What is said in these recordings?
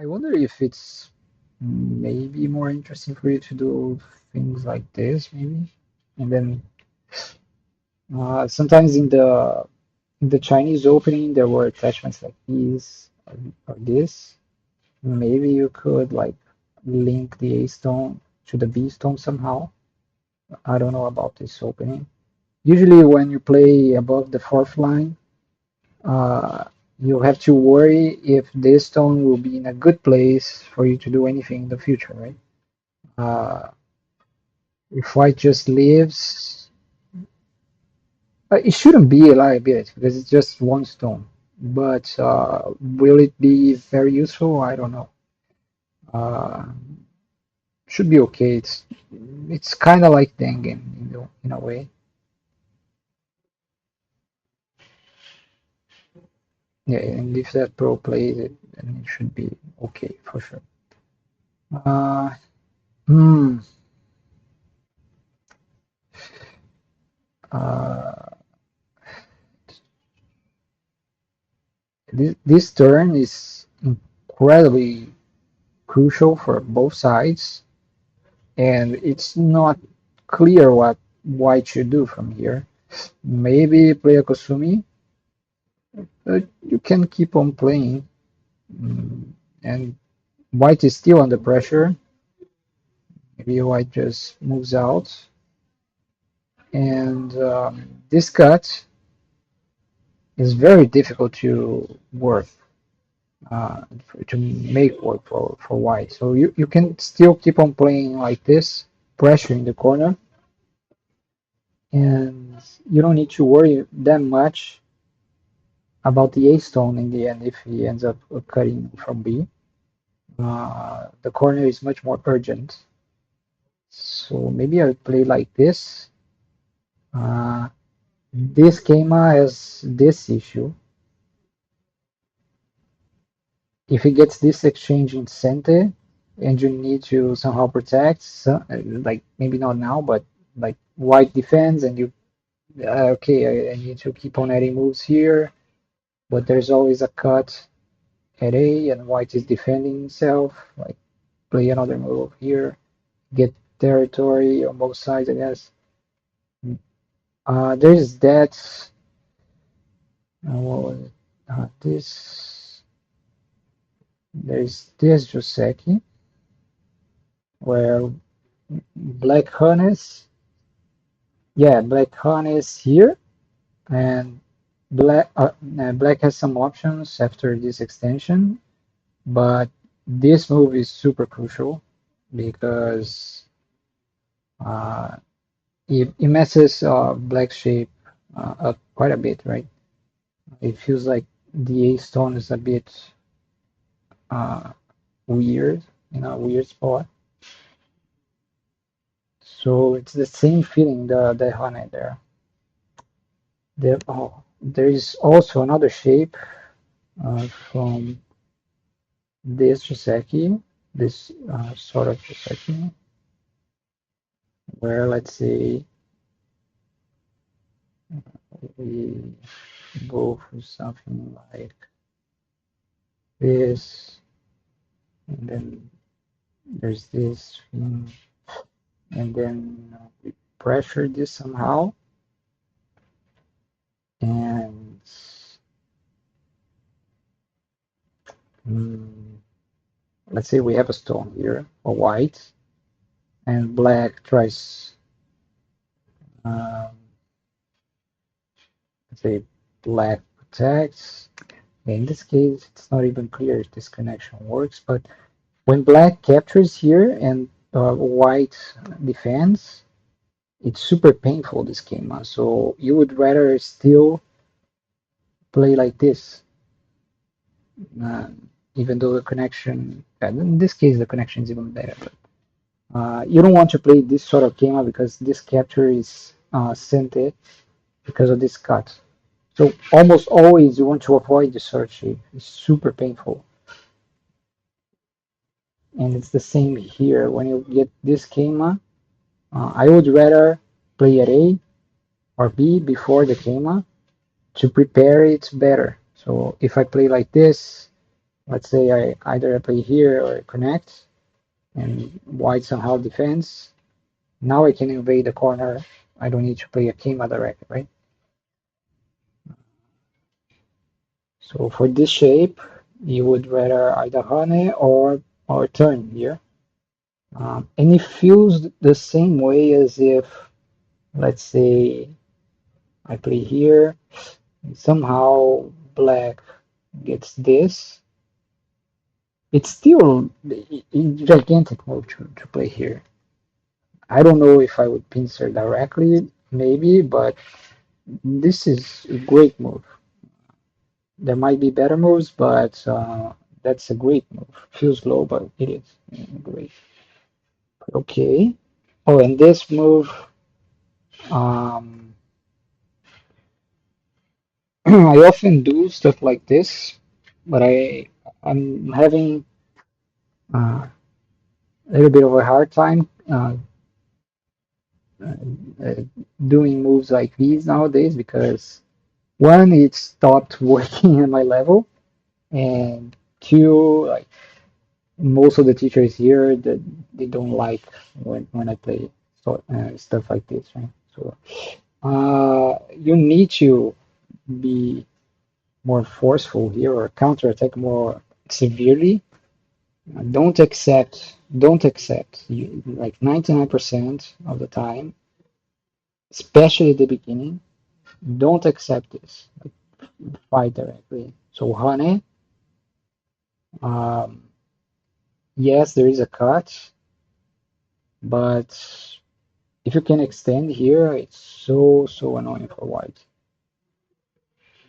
I wonder if it's maybe more interesting for you to do things like this, maybe. And then sometimes in the Chinese opening, there were attachments like these or this. Maybe you could like link the A stone to the B stone somehow. I don't know about this opening. Usually, when you play above the fourth line, uh, you have to worry if this stone will be in a good place for you to do anything in the future, right? Uh, if white just leaves, it shouldn't be a liability because it's just one stone. But will it be very useful? I don't know. Uh, should be okay. It's kind of like Dengen in a way. Yeah, and if that pro plays it, then it should be okay for sure. Uh, hmm. Uh, this turn is incredibly crucial for both sides, and it's not clear what white should do from here. Maybe play a Kosumi. You can keep on playing, and white is still under pressure. Maybe white just moves out, and this cut is very difficult to work to make work for white. So you can still keep on playing like this, pressure in the corner, and you don't need to worry that much about the A stone in the end if he ends up cutting from B. The corner is much more urgent. So maybe I would play like this. Uh, this Kema has this issue. If he gets this exchange in center, and you need to somehow protect, like maybe not now, but like white defends, and you okay, I need to keep on adding moves here, but there's always a cut at A, and white is defending himself. Like play another move here, get territory on both sides, I guess. There's that. What was it? This. There's this Joseki where Black Harness. Yeah, Black Harness here, and Black has some options after this extension, but this move is super crucial because uh, it messes Black shape up quite a bit, right? It feels like the A stone is a bit uh, weird in a weird spot. So it's the same feeling the Hane there. There is also another shape from this Joseki, this sort of Joseki, where let's say we go for something like this, and then there's this thing, and then we pressure this somehow, and mm, let's say we have a stone here, a white, and black tries, um, let's say black protects. In this case, it's not even clear if this connection works, but when black captures here and white defends, it's super painful this game. So you would rather still play like this, uh, even though the connection, in this case, the connection is even better. But you don't want to play this sort of game because this capture is centered because of this cut. So almost always you want to avoid the search shape. It's super painful. And it's the same here. When you get this Kema, I would rather play at A or B before the Kema to prepare it better. So if I play like this, Let's say I either play here or connect, and white somehow defends. Now I can invade the corner. I don't need to play a kema directly, right? So for this shape, you would rather either hane or turn here. And it feels the same way as if, let's say, I play here, and somehow black gets this. It's still a gigantic move to play here. I don't know if I would pincer directly, maybe, but this is a great move. There might be better moves, but that's a great move. Feels low, but it is great. Okay. Oh, and this move, um, I often do stuff like this, but I'm having a little bit of a hard time uh, doing moves like these nowadays because one, it stopped working at my level, and two, like most of the teachers here that they don't like when I play stuff like this, right? So you need to be more forceful here or counterattack more severely. Don't accept you, like 99% of the time, especially at the beginning, don't accept this. Like, fight directly. So Hane, um, yes, there is a cut, but if you can extend here, it's so annoying for white.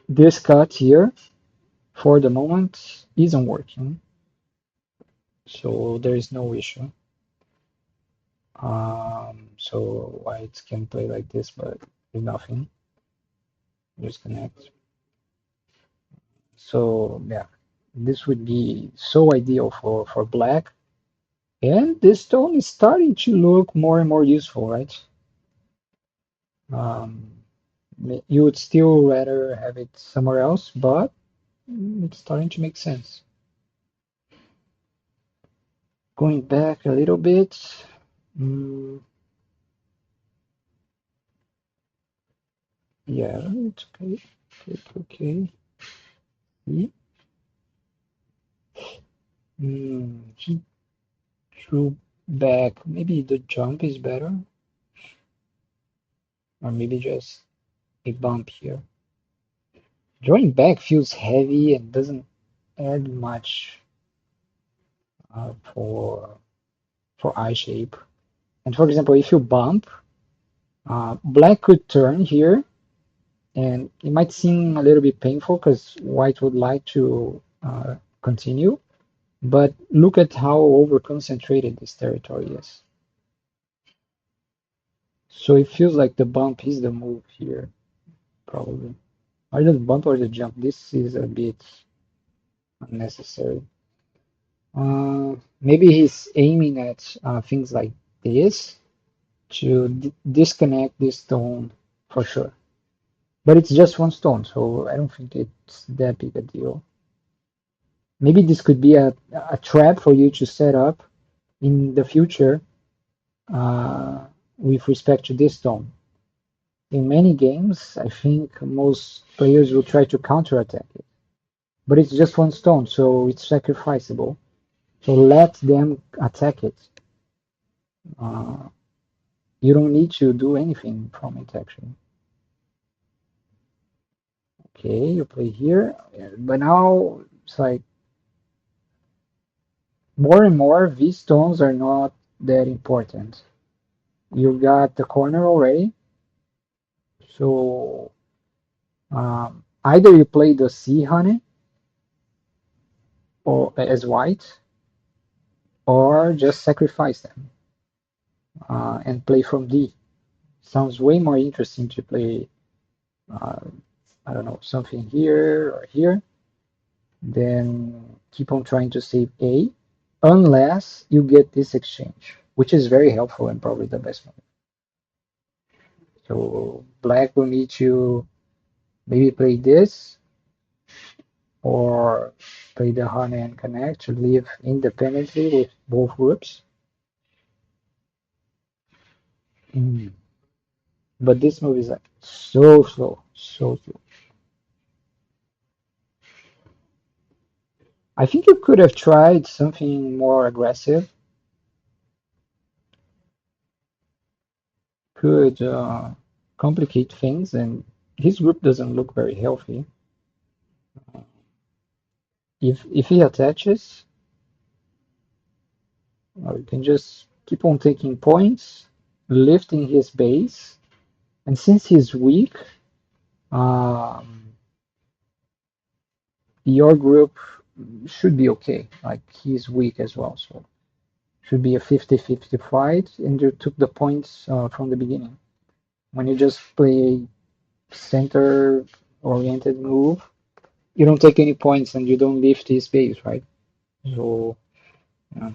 This cut here, for the moment, isn't working, so there is no issue. So white can play like this, but with nothing. Just connect. So yeah, this would be so ideal for black. And this stone is starting to look more and more useful, right? Um, you would still rather have it somewhere else, but it's starting to make sense. Going back a little bit. Mm, yeah, it's okay. Okay. See? He drew back. Maybe the jump is better, or maybe just a bump here. Drawing back feels heavy and doesn't add much for eye shape. And for example, if you bump, black could turn here, and it might seem a little bit painful because white would like to continue. But look at how over-concentrated this territory is. So it feels like the bump is the move here, probably. Either the bump or the jump. This is a bit unnecessary. Maybe he's aiming at things like this to disconnect this stone for sure. But it's just one stone, so I don't think it's that big a deal. Maybe this could be a trap for you to set up in the future uh, with respect to this stone. In many games, I think most players will try to counterattack it. But it's just one stone, so it's sacrificable. So let them attack it. Uh, you don't need to do anything from it, actually. Okay, you play here. But now it's like more and more, these stones are not that important. You got the corner already. So either you play the C honey or as white, or just sacrifice them and play from D. Sounds way more interesting to play, uh, I don't know, something here or here, than keep on trying to save A, unless you get this exchange, which is very helpful and probably the best one. So black will need to maybe play this or play the honey and connect to live independently with both groups. Mm. But this move is like so slow, so slow. I think you could have tried something more aggressive. Could complicate things, and his group doesn't look very healthy. If he attaches, you can just keep on taking points, lifting his base, and since he's weak, um, your group should be okay. Like he's weak as well, so should be a 50-50 fight, and you took the points from the beginning. When you just play center-oriented move, you don't take any points and you don't lift his base, right? So, yeah.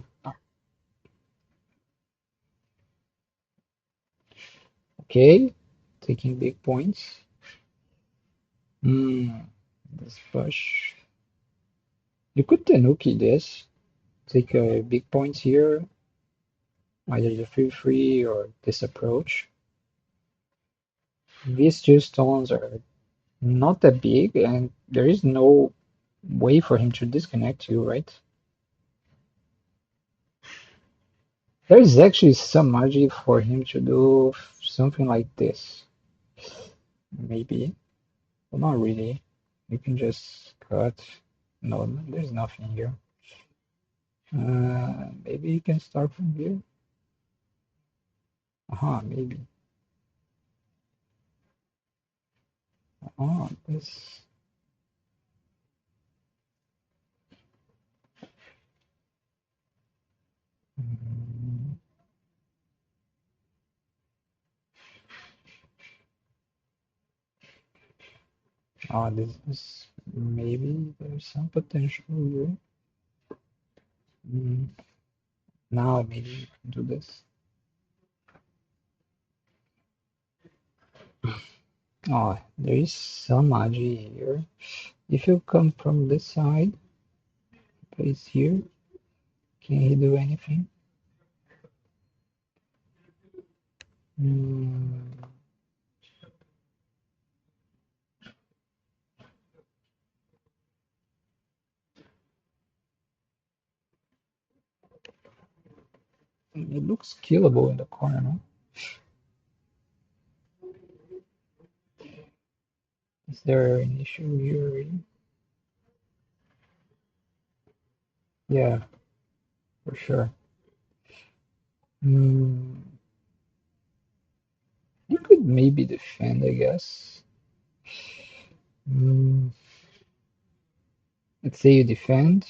Okay, taking big points. This push. You could Tenuki this. Take big points here, either the free or this approach. These two stones are not that big, and there is no way for him to disconnect you, right? There is actually some magic for him to do something like this. Maybe, but not really. You can just cut. No, there's nothing here. Maybe you can start from here. Maybe. This. Mm, this is maybe there's some potential here. Mm, now maybe you can do this. There is some magic here. If you come from this side, place here, can he do anything? Mm, it looks killable in the corner, no? Is there an issue here already? Yeah, for sure. Mm, you could maybe defend, I guess. Mm, let's say you defend.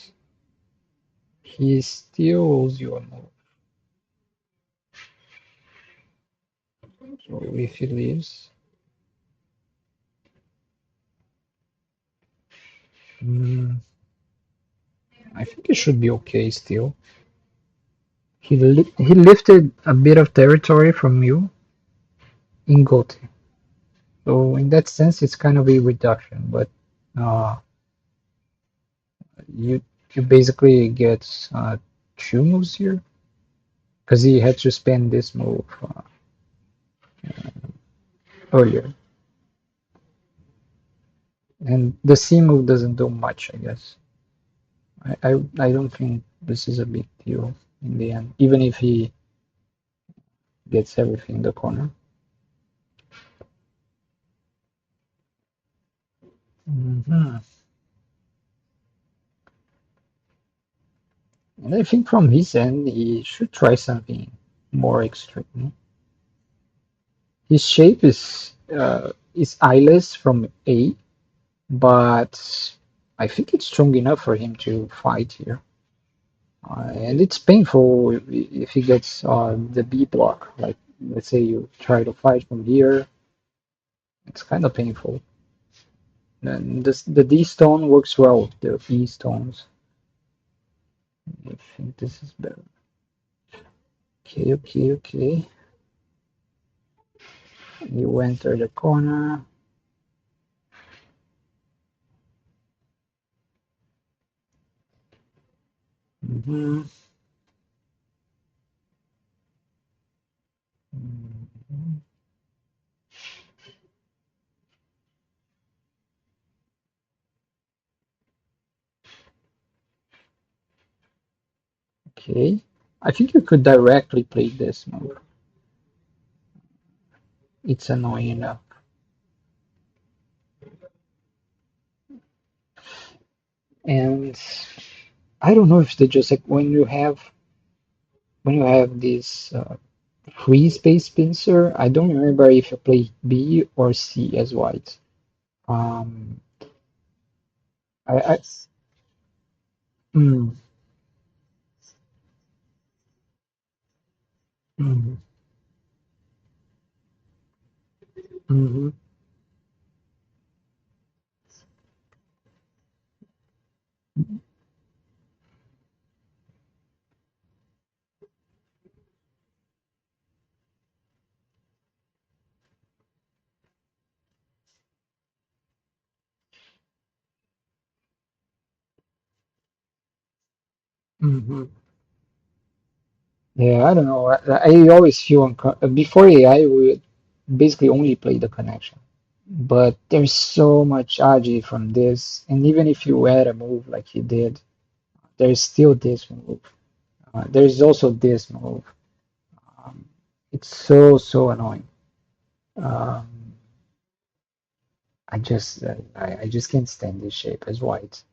He still owes you a move. So if he leaves, mm, I think it should be okay still. He lifted a bit of territory from you in Gote. So in that sense, it's kind of a reduction, but uh, you you basically get two moves here because he had to spend this move earlier, and the C move doesn't do much, I guess. I don't think this is a big deal in the end, even if he gets everything in the corner. Mhm. And I think from his end, he should try something more extreme. His shape is eyeless from A, but I think it's strong enough for him to fight here. And it's painful if he gets the B block. Like, let's say you try to fight from here, it's kind of painful. And the D stone works well with the B stones. I think this is better. Okay. You enter the corner. hmm Mhm. Okay. I think you could directly play this move. It's annoying enough. And I don't know if they just like when you have this free space pincer. I don't remember if you play B or C as white. Um, I mm, mm, mhm, mhm. Yeah, I don't know. I always feel before AI, we would basically only play the connection. But there's so much agi from this, and even if you add a move like he did, there's still this move. There's also this move. Um, it's so annoying. Um, I just can't stand this shape as white.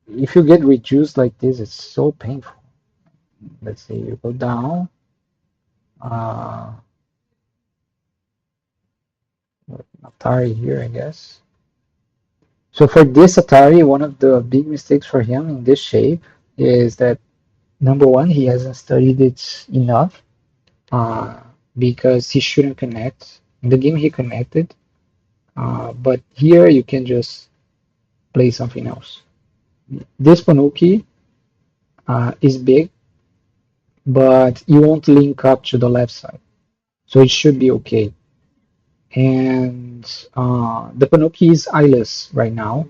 If you get reduced like this, it's so painful. Let's say you go down. Uh, Atari here, I guess. So for this Atari, one of the big mistakes for him in this shape is that number one, he hasn't studied it enough uh, because he shouldn't connect. In the game, he connected, but here you can just play something else. This Panuki is big, but you won't link up to the left side, so it should be okay. And the Panuki is eyeless right now.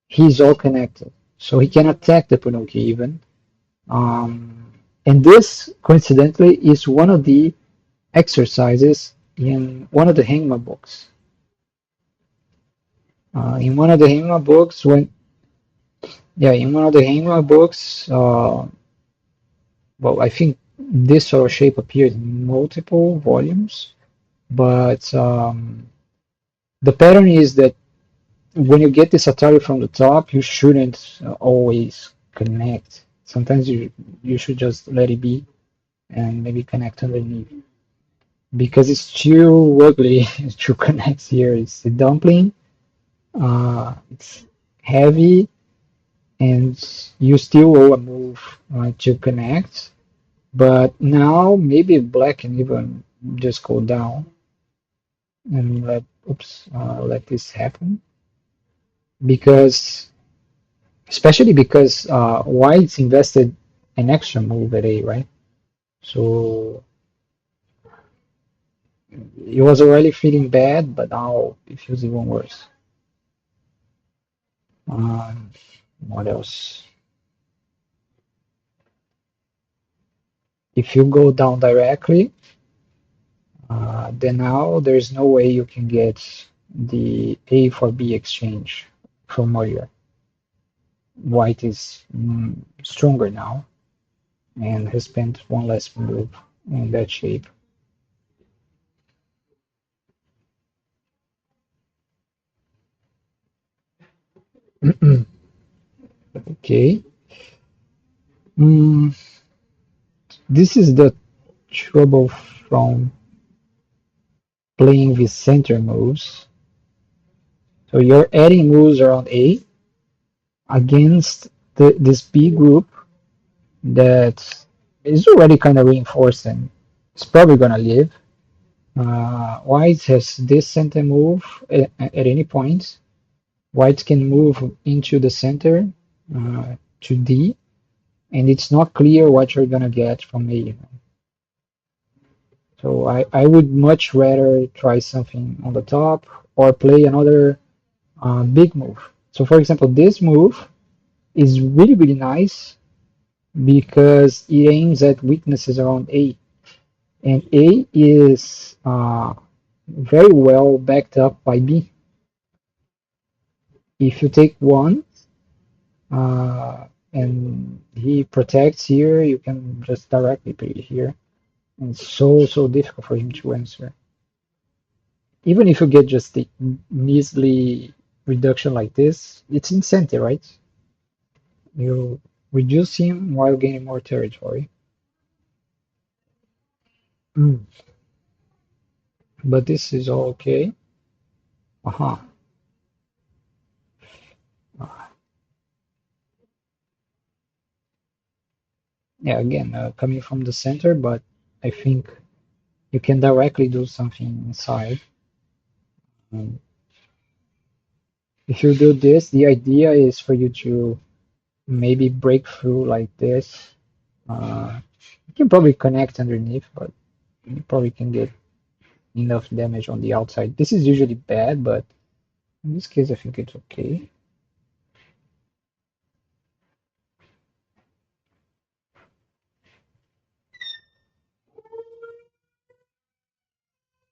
He's all connected, so he can attack the Panuki even. And this, coincidentally, is one of the exercises in one of the Hangman books. In one of the Hangman books, in one of the Hangman books, well, I think this sort of shape appears in multiple volumes, but the pattern is that when you get this Atari from the top, you shouldn't always connect. Sometimes you should just let it be and maybe connect underneath because it's too ugly to connect here. It's the dumpling. It's heavy, and you still owe a move to connect. But now maybe black can even just go down and let this happen because especially because white's invested an extra move at A, right? So it was already feeling bad, but now it feels even worse. Um, what else? If you go down directly, then now there's no way you can get the A for B exchange from Moria. White is stronger now and has spent one less move in that shape. Okay. Mm, this is the trouble from playing with center moves. So you're adding moves around A against this B group that is already kind of reinforced and it's probably going to live. White has this center move at any point. White can move into the center to D, and it's not clear what you're going to get from A. So I would much rather try something on the top or play another big move. So for example, this move is really, really nice because it aims at weaknesses around A. And A is very well backed up by B. If you take one and he protects here, you can just directly put it here. And it's so difficult for him to answer. Even if you get just the measly reduction like this, it's incentive, right? You reduce him while gaining more territory. Mm. But this is all okay. Aha. Yeah, again, coming from the center, but I think you can directly do something inside. Um, if you do this, the idea is for you to maybe break through like this. You can probably connect underneath, but you probably can get enough damage on the outside. This is usually bad, but in this case, I think it's okay.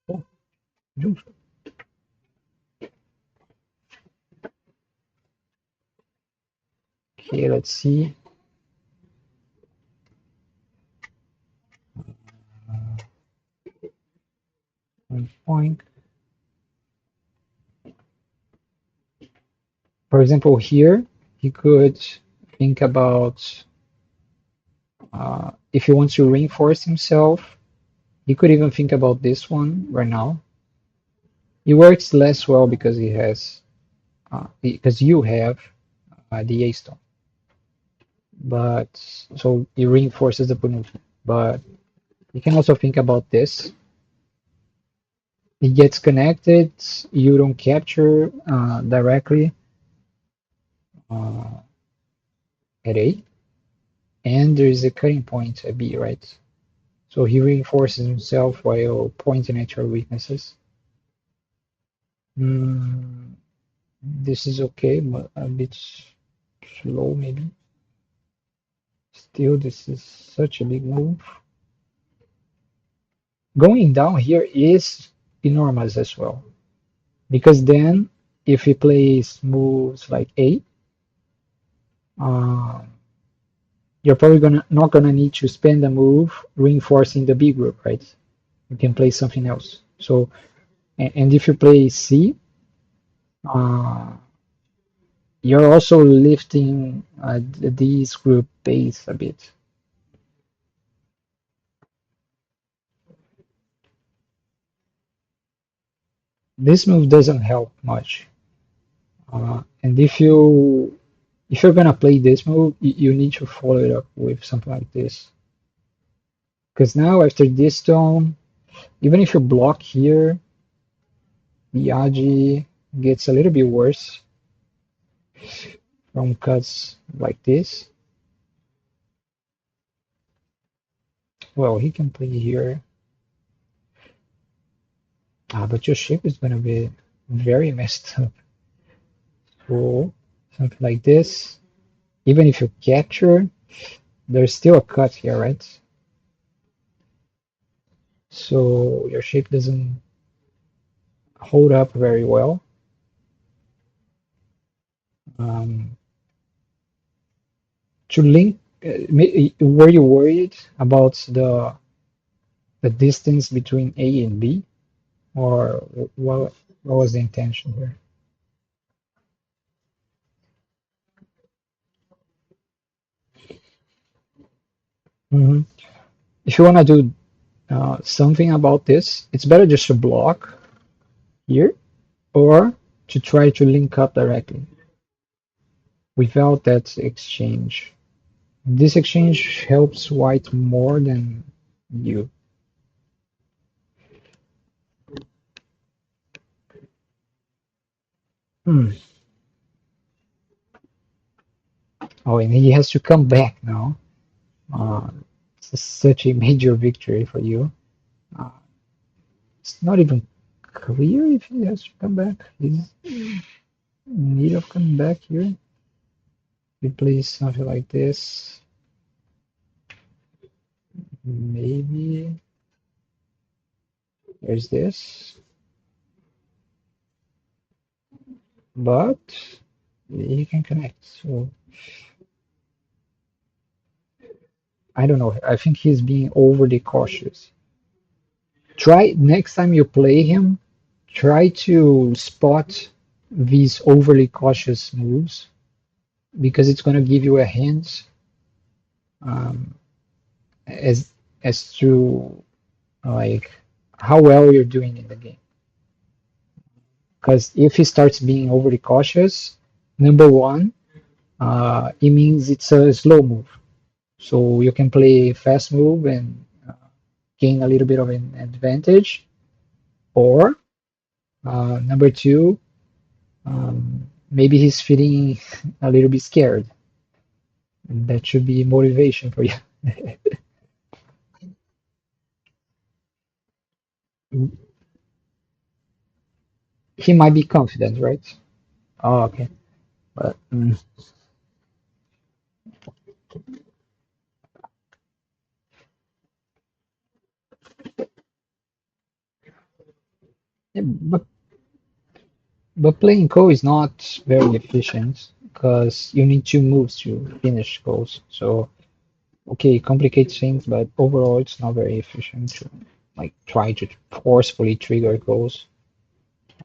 Oh, juice. Okay, let's see. 1 point. For example, here, you could think about if he wants to reinforce himself, he could even think about this one right now. It works less well because he has, because you have the A stone. But so it reinforces the penultimate. But you can also think about this. It gets connected, you don't capture directly uh, at A, and there is a cutting point at B, right? So he reinforces himself while pointing at your weaknesses. Mm, this is okay, but a bit slow maybe. Still, this is such a big move. Going down here is enormous as well, because then if he plays moves like A, um, you're probably gonna not gonna need to spend a move reinforcing the B group, right? You can play something else. So, and if you play C, uh, you're also lifting D's group base a bit. This move doesn't help much. And if you're gonna play this move, you need to follow it up with something like this. Because now after this stone, even if you block here, Miyagi gets a little bit worse from cuts like this. Well, he can play here. But your ship is gonna be very messed up. So something like this. Even if you capture, there's still a cut here, right? So your shape doesn't hold up very well. Um, to link, were you worried about the distance between A and B, or what was the intention here? Hmm. If you want to do something about this, it's better just to block here or to try to link up directly without that exchange. This exchange helps white more than you. Hmm. Oh, and he has to come back now. Uh, it's such a major victory for you. Uh, it's not even clear if he has to come back. He's in need of coming back here. we play something like this, maybe there's this, but he can connect. So I don't know. I think he's being overly cautious. Try next time you play him, try to spot these overly cautious moves because it's going to give you a hint um, as to like how well you're doing in the game. Because if he starts being overly cautious, number one, it means it's a slow move. So you can play fast move and gain a little bit of an advantage. Or number two, maybe he's feeling a little bit scared. That should be motivation for you. He might be confident, right? Oh, okay. But, yeah, but playing Ko is not very efficient because you need two moves to finish goals. So okay, it complicates things, but overall it's not very efficient to like try to forcefully trigger goals.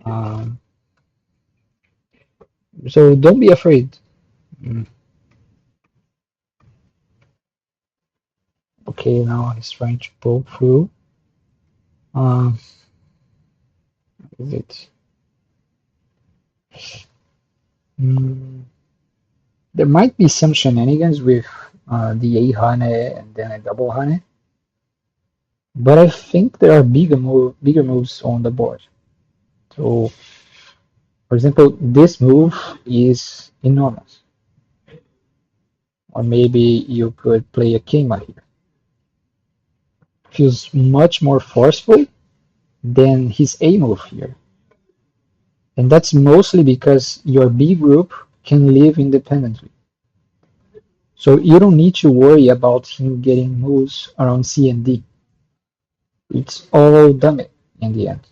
Um, so don't be afraid. Mm, okay, now he's trying to pull through. Uh, is it? Mm, there might be some shenanigans with the A Hane and then a double Hane, but I think there are bigger moves on the board. So, for example, this move is enormous, or maybe you could play a Kema here. Feels much more forceful than his A move here, and that's mostly because your B group can live independently. So you don't need to worry about him getting moves around C and D. It's all dummy in the end.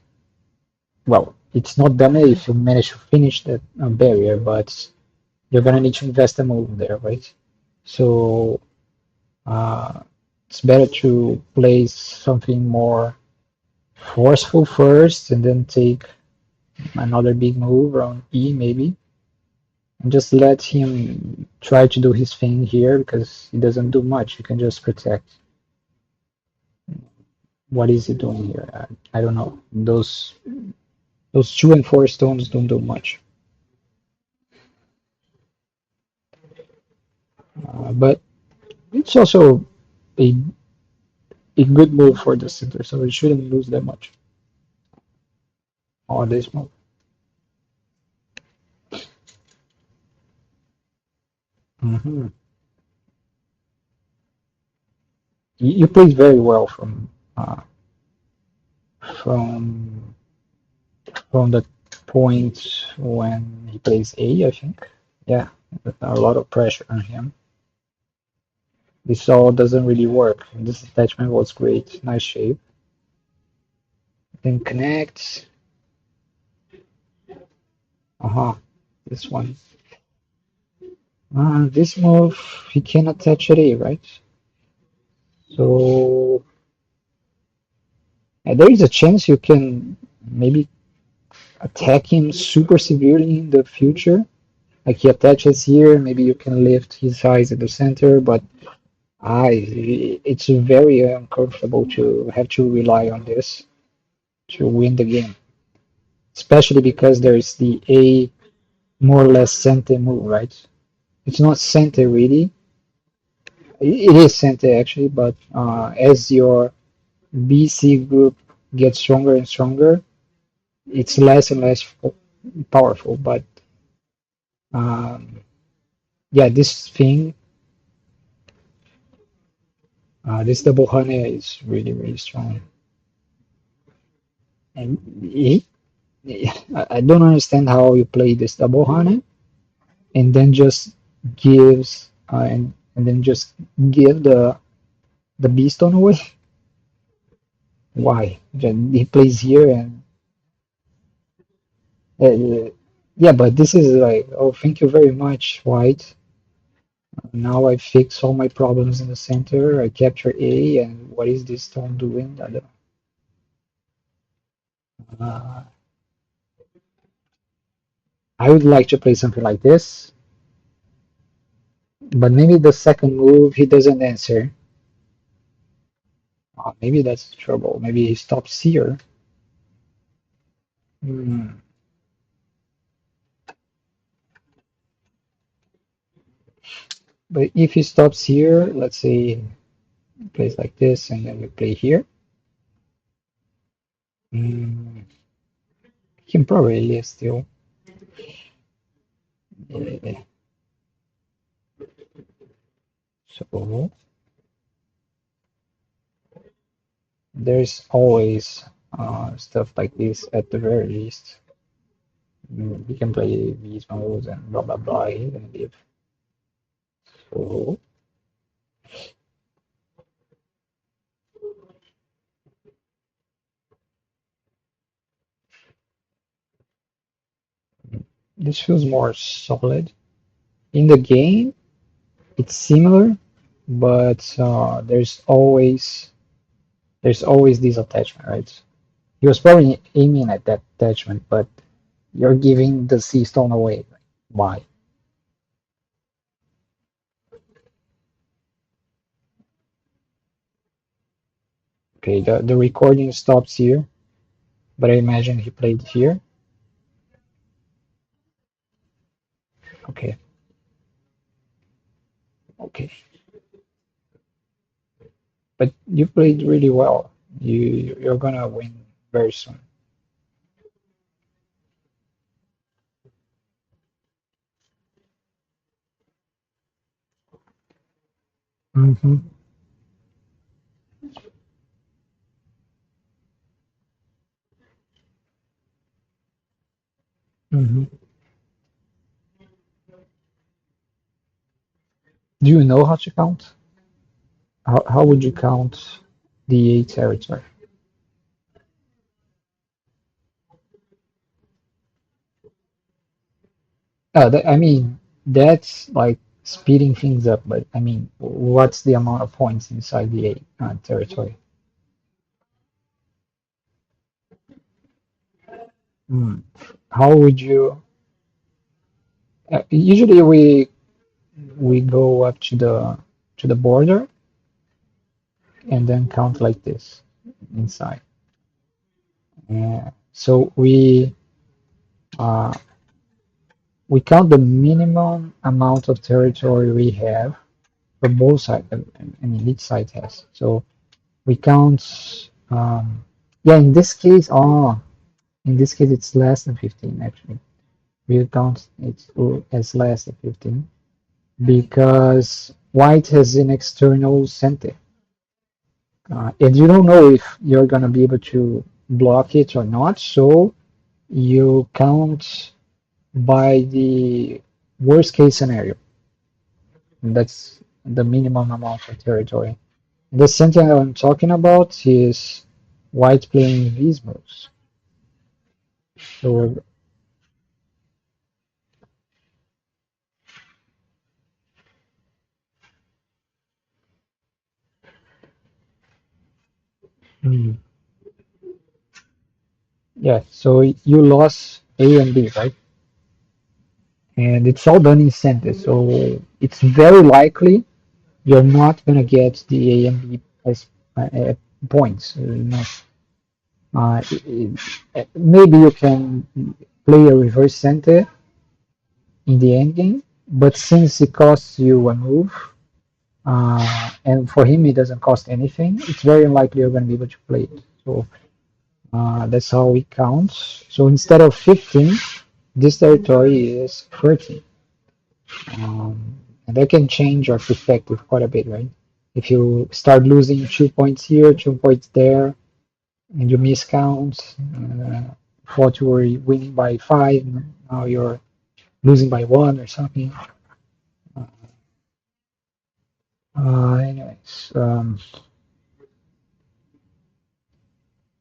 Well, it's not dummy if you manage to finish that barrier, but you're gonna need to invest a move there, right? So uh, it's better to play something more forceful first and then take another big move around E maybe, and just let him try to do his thing here because he doesn't do much. You can just protect. What is he doing here? I don't know. Those two and four stones don't do much. But it's also a a good move for the center, so it shouldn't lose that much on this move. Hmm. You played very well from from the point when he plays A, I think. Yeah, a lot of pressure on him. This all doesn't really work. This attachment was great, nice shape. Then connect. Uh-huh, this one. This move, he can attach at A, right? So there is a chance you can maybe attack him super severely in the future. Like he attaches here, maybe you can lift his eyes at the center, but it's very uncomfortable to have to rely on this to win the game, especially because there's the A more or less center move, right? It's not center really. It is center actually, but as your BC group gets stronger and stronger, it's less and less powerful. But um, yeah, this thing, this double honey is really really strong, and I don't understand how you play this double honey and then just gives and then just give the B stone away. Why? Then he plays here and yeah, but this is like, oh, thank you very much, White. Now I fix all my problems in the center. I capture A, and what is this stone doing? I don't know. I would like to play something like this, but maybe the second move he doesn't answer. Maybe that's the trouble. Maybe he stops here. Hmm. But if he stops here, let's say he plays like this, and then we play here. Hmm. He can probably live still. Yeah. So there's always stuff like this at the very least. You can play these modes and blah blah blah. He's gonna live. So this feels more solid. In the game, it's similar, but there's always this attachment, right? He was probably aiming at that attachment, but you're giving the sea stone away. Why? Okay, the recording stops here, but I imagine he played here. Okay, okay, but you played really well. You're gonna win very soon. Mm-hmm. Mm-hmm. Do you know how to count? How would you count the A territory? I mean, that's like speeding things up, but I mean, what's the amount of points inside the A territory? Hmm. How would you? Usually we go up to the border and then count like this inside. So uh, we count the minimum amount of territory we have for both sides. I mean, each side has. So we count. Yeah, in this case, it's less than 15 actually. We count it as less than 15 because white has an external center. And you don't know if you're going to be able to block it or not. So you count by the worst case scenario. And that's the minimum amount of territory. The center I'm talking about is white playing these moves. So mm, yeah, so you lost A and B, right? And it's all done in center. So it's very likely you're not going to get the A and B as points. Maybe you can play a reverse center in the end game, but since it costs you a move, and for him it doesn't cost anything, it's very unlikely you're going to be able to play it. So that's how it counts. So instead of 15, this territory is 13. And that can change your perspective quite a bit, right? If you start losing 2 points here, 2 points there, and you miscount, thought you were winning by 5, now you're losing by 1 or something. Anyways,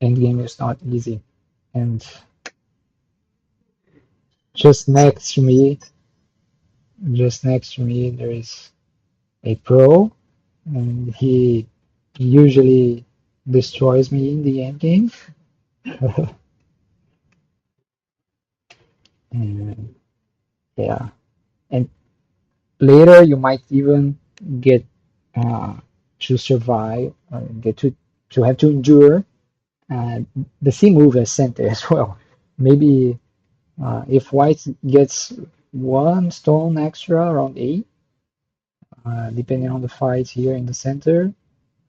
endgame is not easy. And just next to me, just next to me, there is a pro, and he usually destroys me in the end game. And yeah, and later you might even get uh, to survive, or get to have to endure the C move as center as well. Maybe if white gets one stone extra around 8, depending on the fight here in the center,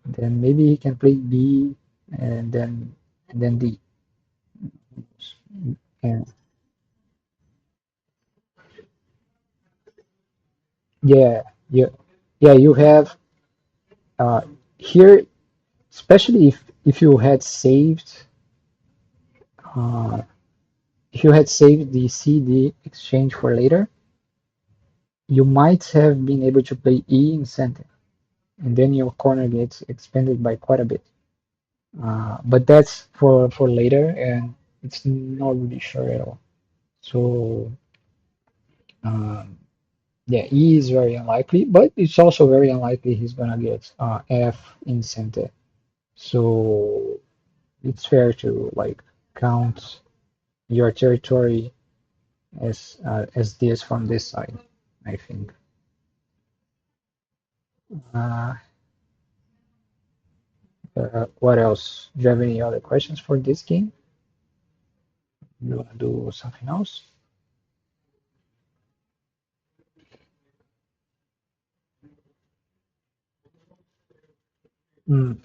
then maybe he can play B and then D. And yeah, yeah, yeah. You have uh, here, especially if you had saved uh, if you had saved the CD exchange for later, you might have been able to play E in center, and then your corner gets expanded by quite a bit. But that's for later, and it's not really sure at all. So um, yeah, E is very unlikely, but it's also very unlikely he's gonna get F in center. So it's fair to like count your territory as this from this side, I think. Uh, what else? Do you have any other questions for this game? You wanna do something else? Mm,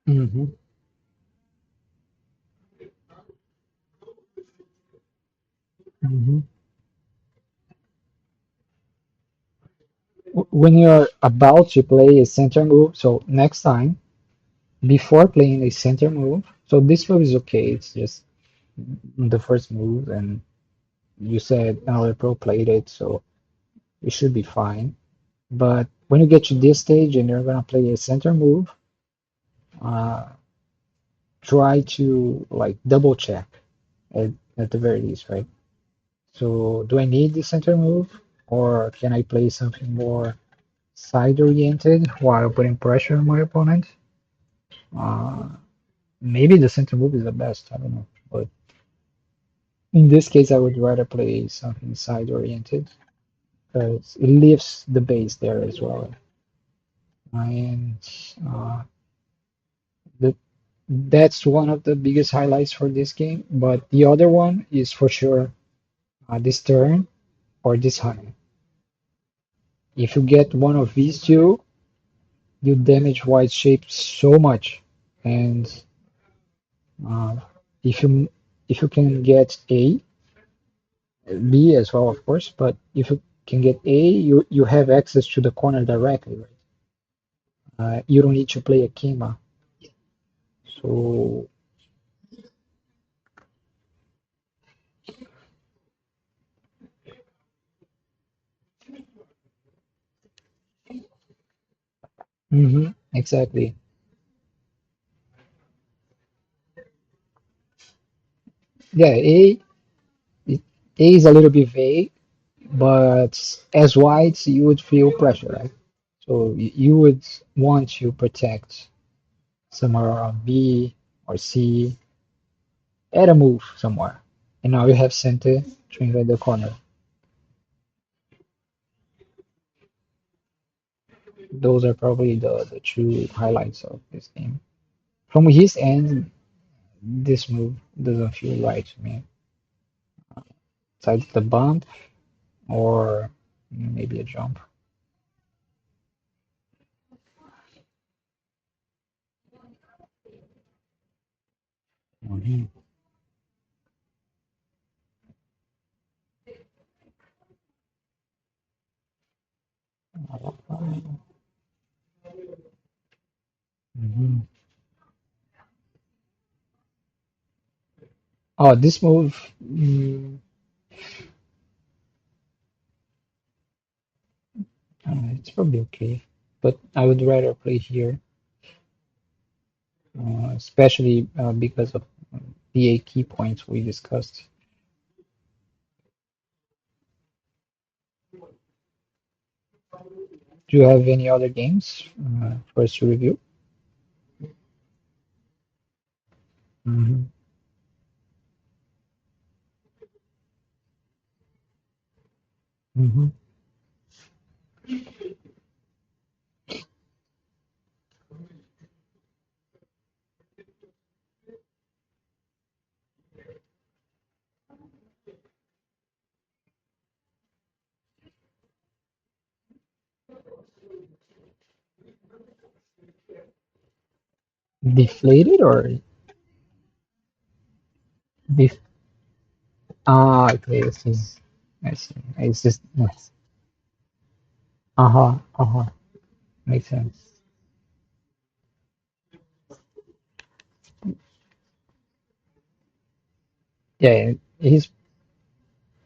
hmm hmm When you're about to play a center move, so next time, before playing a center move, so this move is okay, it's just the first move, and you said another pro played it, so it should be fine. But when you get to this stage and you're gonna play a center move, uh, try to like double check at, at the very least, right? So do I need the center move, or can I play something more side oriented while putting pressure on my opponent? Uh, Maybe the center move is the best. I don't know, but in this case, I would rather play something side oriented because it leaves the base there as well. And uh, the, that's one of the biggest highlights for this game. But the other one is for sure this turn or this high. If you get one of these two, you damage white shape so much. And uh, if you can get A, B as well, of course, but if you can get A, you have access to the corner directly, right? You don't need to play a Kima. So, exactly. Yeah, it, A is a little bit vague, but as whites, you would feel pressure, right? So you would want to protect somewhere around B or C, add a move somewhere. And now you have center to invade the corner. Those are probably the true highlights of this game. From his end, this move doesn't feel right to me. It's either the bump or maybe a jump. Mhm. Mhm. Oh, this move, it's probably okay, but I would rather play here, especially because of the eight key points we discussed. Do you have any other games for us to review? Hmm. Hmm. Deflated or def okay, this is, I see. It's just nice. Uh-huh, uh-huh. Makes sense. Yeah,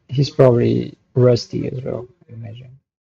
he's probably rusty as well, I imagine.